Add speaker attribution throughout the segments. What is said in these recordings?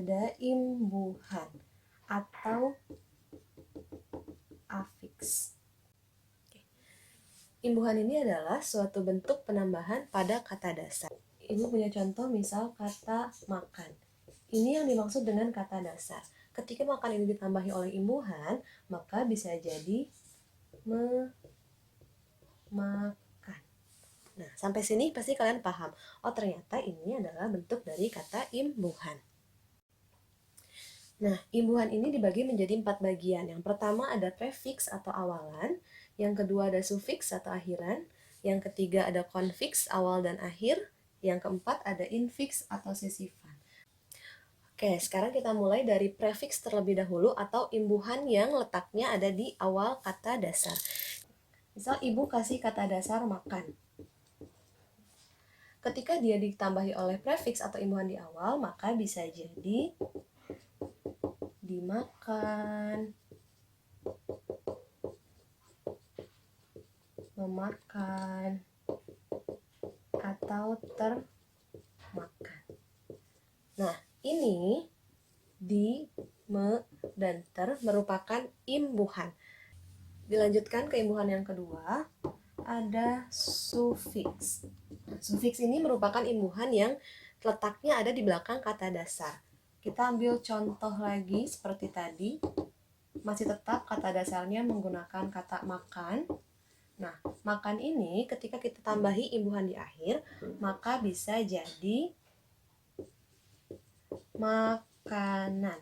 Speaker 1: ada imbuhan atau afiks. Imbuhan ini adalah suatu bentuk penambahan pada kata dasar. Ibu punya contoh misal kata makan. Ini yang dimaksud dengan kata dasar. Ketika makan ini ditambahi oleh imbuhan, maka bisa jadi makan. Nah, sampai sini pasti kalian paham. Oh, ternyata ini adalah bentuk dari kata imbuhan. Nah, imbuhan ini dibagi menjadi 4 bagian. Yang pertama ada prefiks atau awalan, yang kedua ada sufiks atau akhiran, yang ketiga ada konfiks awal dan akhir, yang keempat ada infiks atau sisifan. Oke, sekarang kita mulai dari prefiks terlebih dahulu atau imbuhan yang letaknya ada di awal kata dasar. Misal ibu kasih kata dasar makan. Ketika dia ditambahi oleh prefiks atau imbuhan di awal, maka bisa jadi dimakan, memakan, atau termakan. Nah, ini di, me, dan ter merupakan imbuhan. Dilanjutkan ke imbuhan yang kedua, ada sufiks. Nah, sufiks ini merupakan imbuhan yang letaknya ada di belakang kata dasar. Kita ambil contoh lagi seperti tadi. Masih tetap kata dasarnya menggunakan kata makan. Nah, makan ini ketika kita tambahi imbuhan di akhir, maka bisa jadi makanan.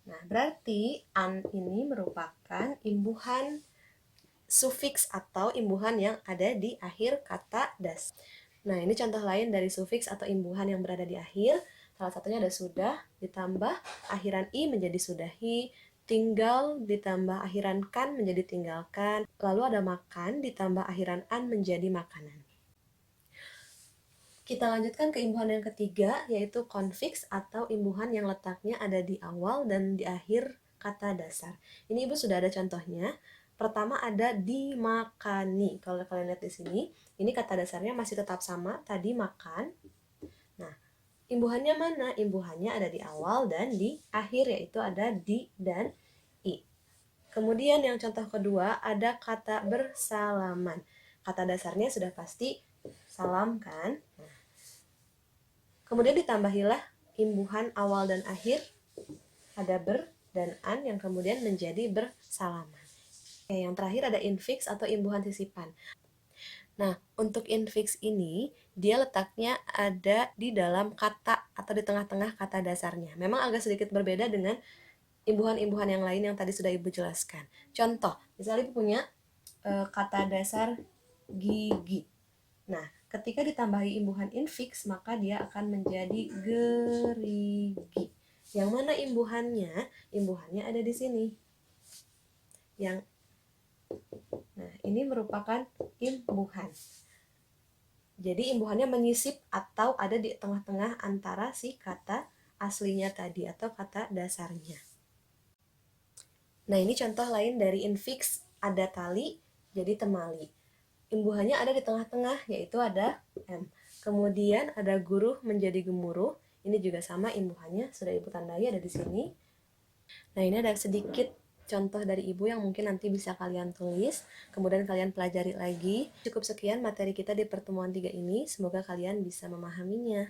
Speaker 1: Nah, berarti an ini merupakan imbuhan sufiks atau imbuhan yang ada di akhir kata dasar. Nah, ini contoh lain dari sufiks atau imbuhan yang berada di akhir. Salah satunya ada sudah, ditambah akhiran i menjadi sudahi, tinggal ditambah akhiran kan menjadi tinggalkan, lalu ada makan ditambah akhiran an menjadi makanan. Kita lanjutkan ke imbuhan yang ketiga, yaitu konfiks atau imbuhan yang letaknya ada di awal dan di akhir kata dasar. Ini ibu sudah ada contohnya. Pertama ada dimakani. Kalau kalian lihat di sini, ini kata dasarnya masih tetap sama, tadi makan. Nah, imbuhannya mana? Imbuhannya ada di awal dan di akhir, yaitu ada di dan i. Kemudian yang contoh kedua ada kata bersalaman. Kata dasarnya sudah pasti salam kan? Kemudian ditambahilah imbuhan awal dan akhir, ada ber dan an yang kemudian menjadi bersalaman. Yang terakhir ada infiks atau imbuhan sisipan. Nah, untuk infiks ini, dia letaknya ada di dalam kata atau di tengah-tengah kata dasarnya. Memang agak sedikit berbeda dengan imbuhan-imbuhan yang lain yang tadi sudah Ibu jelaskan. Contoh, misalnya Ibu punya kata dasar gigi. Nah, ketika ditambahi imbuhan infiks, maka dia akan menjadi gerigi. Yang mana imbuhannya? Imbuhannya ada di sini. Nah, ini merupakan imbuhan. Jadi imbuhannya menyisip atau ada di tengah-tengah antara si kata aslinya tadi atau kata dasarnya. Nah, ini contoh lain dari infiks, ada tali, jadi temali. Imbuhannya ada di tengah-tengah, yaitu ada M. Kemudian ada guruh menjadi gemuruh, ini juga sama imbuhannya, sudah Ibu tandai ada di sini. Nah, ini ada sedikit contoh dari Ibu yang mungkin nanti bisa kalian tulis, kemudian kalian pelajari lagi. Cukup sekian materi kita di pertemuan 3 ini, semoga kalian bisa memahaminya.